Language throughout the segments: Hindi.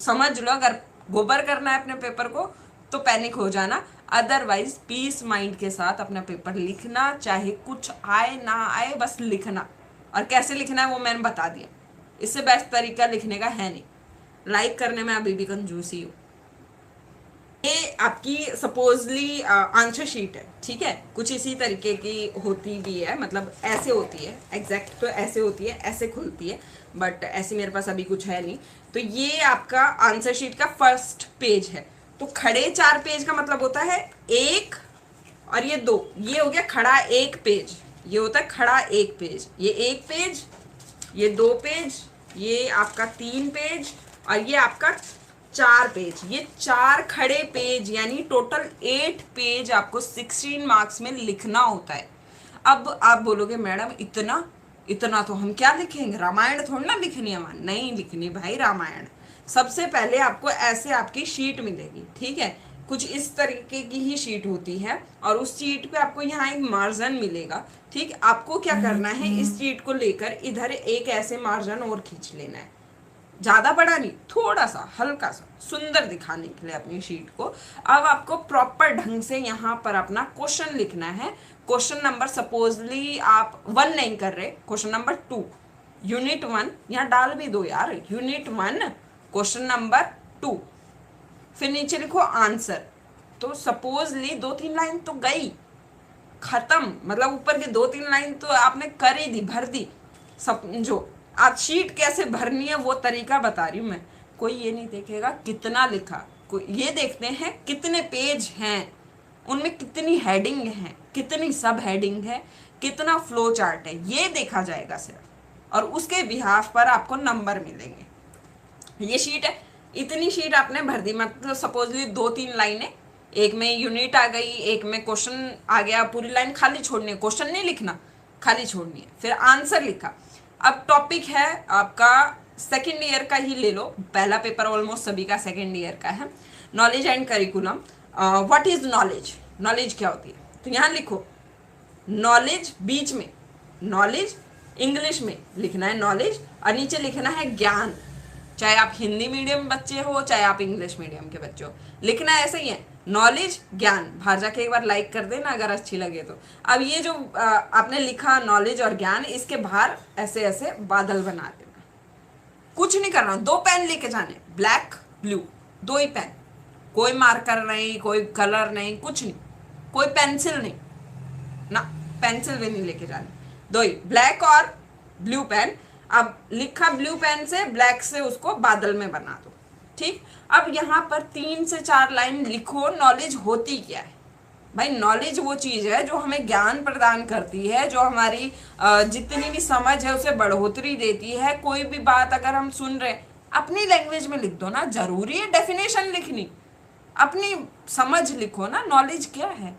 समझ लो, अगर गोबर करना है अपने पेपर को तो पैनिक हो जाना, अदरवाइज पीस माइंड के साथ अपना पेपर लिखना, चाहे कुछ आए ना आए बस लिखना। और कैसे लिखना है वो मैंने बता दिया, इससे बेस्ट तरीका लिखने का है नहीं। लाइक करने में अभी भी कंजूसी हो। ये आपकी सपोजली आंसर शीट है, ठीक है, कुछ इसी तरीके की होती भी है, मतलब ऐसे होती है, एग्जैक्ट तो ऐसे होती है, ऐसे खुलती है, बट ऐसे मेरे पास अभी कुछ है नहीं। तो ये आपका आंसर शीट का फर्स्ट पेज है। तो खड़े 4 पेज का मतलब होता है 1 और ये 2, ये हो गया खड़ा 1 पेज, ये होता है खड़ा 1 पेज, ये 1 पेज, ये 2 पेज, ये आपका 3 पेज, और ये आपका 4 पेज। ये 4 खड़े पेज यानी टोटल 8 पेज आपको 16 मार्क्स में लिखना होता है। अब आप बोलोगे मैडम इतना इतना तो हम क्या लिखेंगे, रामायण थोड़ी ना लिखनी है, नहीं लिखनी भाई रामायण। सबसे पहले आपको ऐसे आपकी शीट मिलेगी, ठीक है, कुछ इस तरीके की ही शीट होती है, और उस शीट पे आपको यहाँ एक मार्जिन मिलेगा, ठीक। आपको क्या करना है, इस शीट को लेकर इधर एक ऐसे मार्जिन और खींच लेना है, ज्यादा बड़ा नहीं, थोड़ा सा हल्का सा, सुंदर दिखाने के लिए अपनी शीट को। अब आपको प्रॉपर ढंग से यहाँ पर अपना क्वेश्चन लिखना है। क्वेश्चन नंबर सपोजली आप 1 नहीं कर रहे, क्वेश्चन नंबर 2, यूनिट 1 यहाँ डाल भी दो यार, यूनिट 1 क्वेश्चन नंबर 2, फिर नीचे लिखो आंसर। तो सपोजली 2-3 लाइन तो गई, खत्म, मतलब ऊपर के 2-3 लाइन तो आपने कर ही दी, भर दी। समझो आप शीट कैसे भरनी है वो तरीका बता रही हूं मैं। कोई ये नहीं देखेगा कितना लिखा, कोई ये देखते हैं कितने पेज हैं, उनमें कितनी हेडिंग है, कितनी सब हेडिंग है, कितना फ्लो चार्ट है, ये देखा जाएगा सिर्फ, और उसके बिहाफ पर आपको नंबर मिलेंगे। ये शीट है, इतनी शीट आपने भर दी, मतलब सपोजली 2-3 लाइनें, एक में यूनिट आ गई, एक में क्वेश्चन आ गया, पूरी लाइन खाली छोड़नी है, क्वेश्चन नहीं लिखना, खाली छोड़नी है, फिर आंसर लिखा। अब टॉपिक है आपका सेकेंड ईयर का ही ले लो, पहला पेपर ऑलमोस्ट सभी का सेकेंड ईयर का है, knowledge and curriculum. What is knowledge, knowledge क्या होती है, तो यहाँ लिखो नॉलेज, बीच में नॉलेज, इंग्लिश में लिखना है नॉलेज, और नीचे लिखना है ज्ञान। चाहे आप हिंदी मीडियम बच्चे हो, चाहे आप इंग्लिश मीडियम के बच्चे हो, लिखना ऐसे ही है, नॉलेज ज्ञान। बाहर जाके एक बार लाइक कर देना अगर अच्छी लगे तो। अब ये जो आपने लिखा नॉलेज और ज्ञान, इसके बाहर ऐसे ऐसे बादल बना देना, कुछ नहीं करना, 2 पेन लेके जाने, ब्लैक ब्लू, 2 ही पेन, कोई मार्कर नहीं, कोई कलर नहीं, कुछ नहीं, कोई पेंसिल नहीं ना, पेंसिल भी नहीं लेके जाने, 2 ही, ब्लैक और ब्लू पेन। अब लिखा ब्लू पेन से, ब्लैक से उसको बादल में बना दो, ठीक। अब यहाँ पर 3 से 4 लाइन लिखो नॉलेज होती क्या है। भाई नॉलेज वो चीज है जो हमें ज्ञान प्रदान करती है, जो हमारी जितनी भी समझ है उसे बढ़ोतरी देती है। कोई भी बात अगर हम सुन रहे हैं, अपनी लैंग्वेज में लिख दो ना, जरूरी है डेफिनेशन लिखनी, अपनी समझ लिखो ना। नॉलेज क्या है,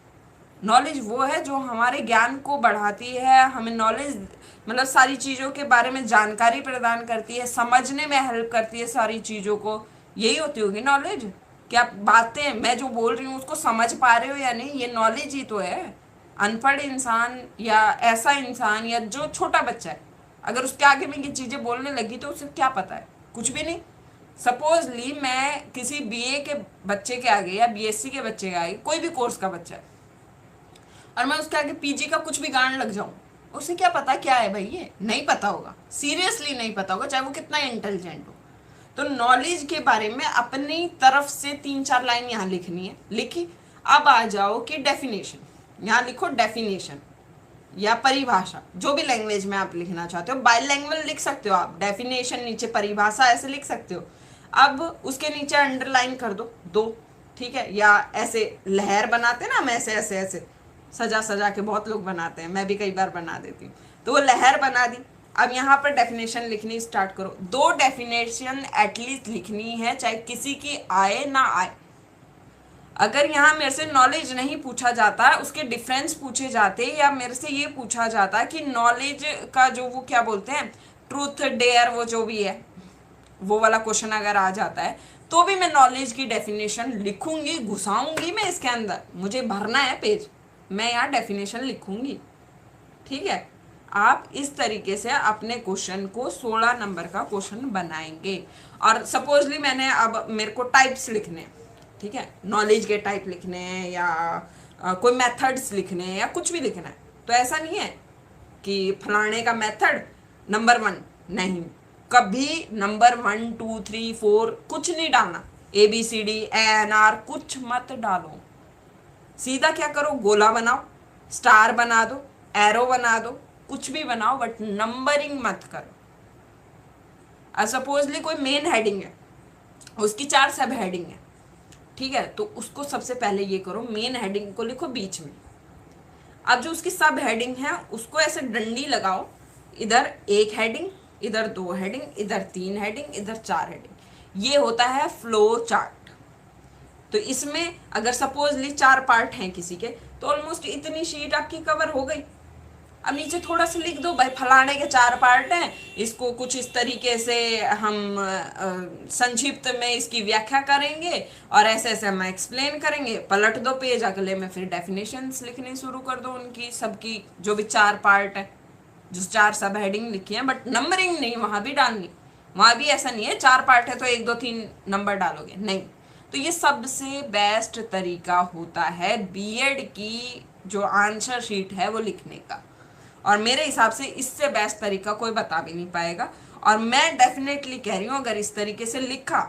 नॉलेज वो है जो हमारे ज्ञान को बढ़ाती है, हमें नॉलेज मतलब सारी चीज़ों के बारे में जानकारी प्रदान करती है, समझने में हेल्प करती है सारी चीज़ों को, यही होती होगी नॉलेज। क्या बातें मैं जो बोल रही हूँ उसको समझ पा रहे हो या नहीं, ये नॉलेज ही तो है। अनपढ़ इंसान या ऐसा इंसान या जो छोटा बच्चा है, अगर उसके आगे में ये चीज़ें बोलने लगी तो उसे क्या पता है, कुछ भी नहीं। सपोजली मैं किसी बीए के बच्चे के आगे या बीएससी के बच्चे के आगे, कोई भी कोर्स का बच्चा है, और मैं उसके आगे पीजी का कुछ भी गांड लग जाऊं, उसे क्या पता क्या है भाई, ये नहीं पता होगा, सीरियसली नहीं पता होगा, चाहे वो कितना इंटेलिजेंट हो। तो नॉलेज के बारे में अपनी तरफ से 3-4 लाइन यहाँ लिखनी है, लिखी। अब आ जाओ कि डेफिनेशन, यहाँ लिखो डेफिनेशन या परिभाषा, जो भी लैंग्वेज में आप लिखना चाहते हो, बाइलैंग्वेज लिख सकते हो आप, डेफिनेशन नीचे परिभाषा ऐसे लिख सकते हो। अब उसके नीचे अंडरलाइन कर दो 2, ठीक है, या ऐसे लहर बनाते ना हम, ऐसे ऐसे ऐसे सजा सजा के बहुत लोग बनाते हैं, मैं भी कई बार बना देती हूँ, तो वो लहर बना दी। अब यहाँ पर डेफिनेशन लिखनी स्टार्ट करो, 2 डेफिनेशन एटलीस्ट लिखनी है, चाहे किसी की आए ना आए। अगर यहाँ मेरे से नॉलेज नहीं पूछा जाता, उसके डिफरेंस पूछे जाते, या मेरे से ये पूछा जाता कि नॉलेज का जो वो क्या बोलते हैं, ट्रूथ डेयर, वो जो भी है वो वाला क्वेश्चन अगर आ जाता है, तो भी मैं नॉलेज की डेफिनेशन लिखूंगी, घुसाऊंगी मैं इसके अंदर, मुझे भरना है पेज, मैं यहाँ डेफिनेशन लिखूंगी, ठीक है। आप इस तरीके से अपने क्वेश्चन को 16 नंबर का क्वेश्चन बनाएंगे। और सपोजली मैंने अब मेरे को टाइप्स लिखने हैं, ठीक है, नॉलेज के टाइप लिखने हैं या कोई मेथड्स लिखने हैं या कुछ भी लिखना है, तो ऐसा नहीं है कि फलाने का मेथड नंबर 1, नहीं, कभी नंबर 1 2 3 4 कुछ नहीं डालना, ABCD ANR कुछ मत डालो। सीधा क्या करो, गोला बनाओ, स्टार बना दो, एरो बना दो, कुछ भी बनाओ, बट नंबरिंग मत करो। सपोजली कोई मेन हेडिंग है, उसकी 4 सब हेडिंग है, ठीक है, तो उसको सबसे पहले ये करो, मेन हेडिंग को लिखो बीच में। अब जो उसकी सब हेडिंग है उसको ऐसे डंडी लगाओ, इधर 1 हेडिंग, इधर 2 हेडिंग, इधर 3 हेडिंग, इधर 4 हेडिंग। ये होता है फ्लो चार्ट। तो इसमें अगर सपोजली 4 पार्ट हैं किसी के, तो ऑलमोस्ट इतनी शीट आपकी कवर हो गई। अब नीचे थोड़ा सा लिख दो, भाई फलाने के 4 पार्ट हैं, इसको कुछ इस तरीके से हम संक्षिप्त में इसकी व्याख्या करेंगे और ऐसे ऐसे हम एक्सप्लेन करेंगे। पलट दो पेज, अगले में फिर डेफिनेशंस लिखनी शुरू कर दो उनकी सबकी, जो भी 4 पार्ट है, जो 4 सब हेडिंग लिखी है, बट नंबरिंग नहीं वहां भी डालनी। वहां भी ऐसा नहीं है 4 पार्ट है तो 1 2 3 नंबर डालोगे, नहीं। तो ये सबसे बेस्ट तरीका होता है बीएड की जो आंसर शीट है वो लिखने का, और मेरे हिसाब से इससे बेस्ट तरीका कोई बता भी नहीं पाएगा। और मैं डेफिनेटली कह रही हूँ अगर इस तरीके से लिखा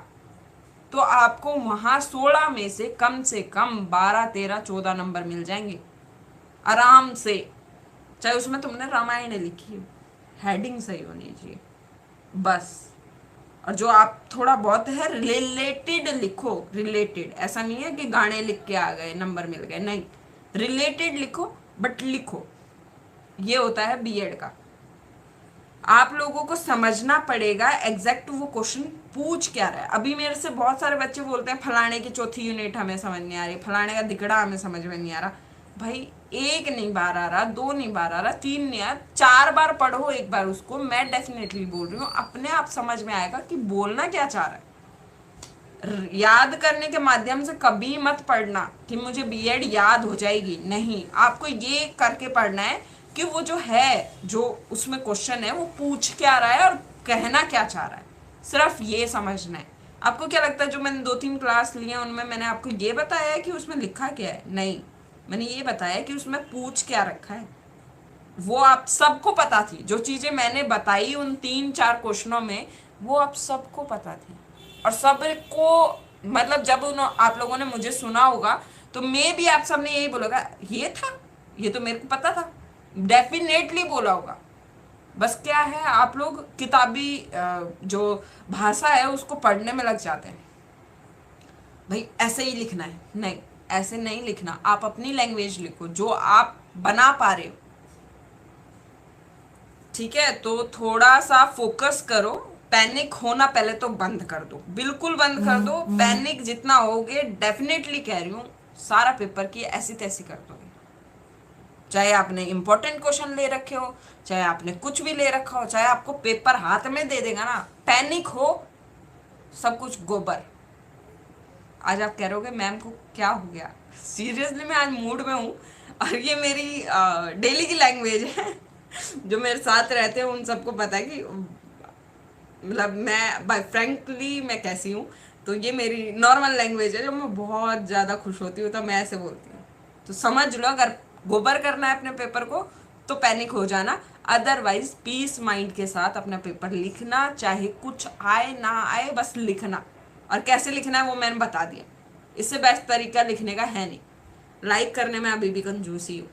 तो आपको वहां 16 में से कम 12 13 14 नंबर मिल जाएंगे आराम से, चाहे उसमें तुमने रामायण लिखी हो, हेडिंग सही होनी चाहिए बस। और जो आप थोड़ा बहुत है रिलेटेड लिखो, रिलेटेड, ऐसा नहीं है कि गाने लिख के आ गए नंबर मिल गए, नहीं, रिलेटेड लिखो, बट लिखो। ये होता है बीएड का। आप लोगों को समझना पड़ेगा एग्जैक्ट वो क्वेश्चन पूछ क्या रहा है। अभी मेरे से बहुत सारे बच्चे बोलते हैं फलाने की चौथी यूनिट हमें समझ नहीं आ रही, फलाने का दिकड़ा हमें समझ में नहीं आ रहा। भाई 1 नहीं बार आ रहा, 2 नहीं बार आ रहा, 3 नहीं आ रहा, 4 बार पढ़ो एक बार उसको। मैं डेफिनेटली बोल रही हूँ अपने आप समझ में आएगा कि बोलना क्या चाह रहा है। याद करने के माध्यम से कभी मत पढ़ना कि मुझे बीएड याद हो जाएगी, नहीं, आपको ये करके पढ़ना है कि वो जो है, जो उसमें क्वेश्चन है वो पूछ क्या रहा है और कहना क्या चाह रहा है, सिर्फ ये समझना है। आपको क्या लगता है जो मैंने 2-3 क्लास लिए उनमें मैंने आपको ये बताया है कि उसमें लिखा क्या है? नहीं, मैंने ये बताया कि उसमें पूछ क्या रखा है। वो आप सबको पता थी, जो चीजें मैंने बताई उन 3-4 क्वेश्चनों में वो आप सबको पता थी। और सबको मतलब जब आप लोगों ने मुझे सुना होगा तो मैं भी आप सबने यही बोलोगा ये था, ये तो मेरे को पता था, डेफिनेटली बोला होगा। बस क्या है, आप लोग किताबी जो भाषा है उसको पढ़ने में लग जाते हैं, भाई ऐसे ही लिखना है, नहीं, ऐसे नहीं लिखना। आप अपनी लैंग्वेज लिखो जो आप बना पा रहे हो, ठीक है। तो थोड़ा सा फोकस करो, पैनिक होना पहले तो बंद कर दो, बिल्कुल बंद कर दो। पैनिक जितना होगे, डेफिनेटली कह रही हूँ, सारा पेपर की ऐसी तैसी कर दोगे। चाहे आपने इंपॉर्टेंट क्वेश्चन ले रखे हो, चाहे आपने कुछ भी ले रखा हो, चाहे आपको पेपर हाथ में दे देगा ना, पैनिक हो, सब कुछ गोबर। आज आप कह रहे होगे मैम को क्या हो गया? सीरियसली मैं आज मूड में हूँ और ये मेरी डेली की लैंग्वेज है। जो मेरे साथ रहते हैं उन सबको पता है कि मतलब मैं बाय फ्रैंकली मैं कैसी हूँ। तो ये मेरी नॉर्मल लैंग्वेज है, जब मैं बहुत ज़्यादा खुश होती हूँ तो मैं ऐसे बोलती हूँ। तो समझ लो, अगर गोबर करना है अपने पेपर को तो पैनिक हो जाना, अदरवाइज पीस माइंड के साथ अपना पेपर लिखना, चाहे कुछ आए ना आए, बस लिखना। और कैसे लिखना है वो मैंने बता दिया, इससे बेस्ट तरीका लिखने का है नहीं। लाइक करने में अभी भी कंजूसी हूँ।